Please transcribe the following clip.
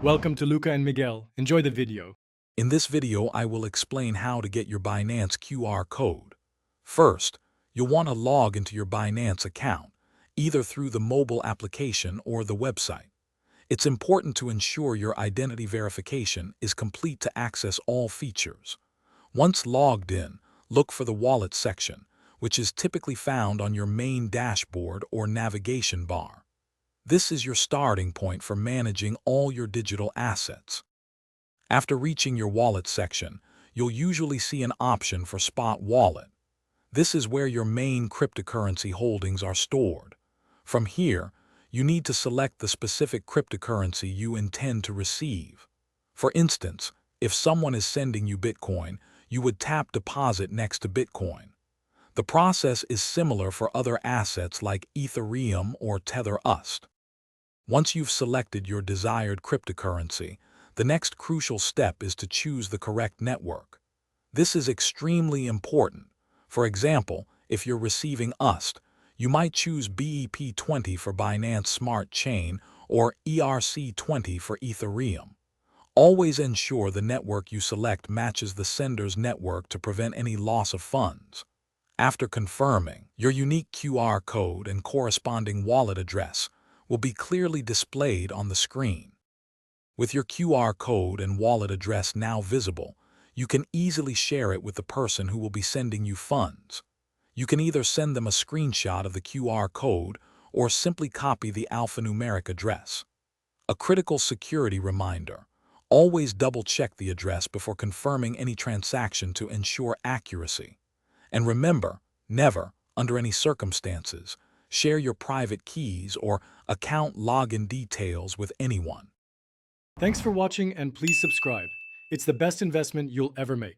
Welcome to Luca and Miguel. Enjoy the video. In this video, I will explain how to get your Binance QR code. First, you'll want to log into your Binance account, either through the mobile application or the website. It's important to ensure your identity verification is complete to access all features. Once logged in, look for the Wallet section, which is typically found on your main dashboard or navigation bar. This is your starting point for managing all your digital assets. After reaching your wallet section, you'll usually see an option for Spot Wallet. This is where your main cryptocurrency holdings are stored. From here, you need to select the specific cryptocurrency you intend to receive. For instance, if someone is sending you Bitcoin, you would tap Deposit next to Bitcoin. The process is similar for other assets like Ethereum or Tether USD. Once you've selected your desired cryptocurrency, the next crucial step is to choose the correct network. This is extremely important. For example, if you're receiving USD, you might choose BEP20 for Binance Smart Chain or ERC20 for Ethereum. Always ensure the network you select matches the sender's network to prevent any loss of funds. After confirming, your unique QR code and corresponding wallet address will be clearly displayed on the screen. With your QR code and wallet address now visible, you can easily share it with the person who will be sending you funds. You can either send them a screenshot of the QR code or simply copy the alphanumeric address. A critical security reminder: always double-check the address before confirming any transaction to ensure accuracy. And remember, never, under any circumstances, share your private keys or account login details with anyone. Thanks for watching and please subscribe. It's the best investment you'll ever make.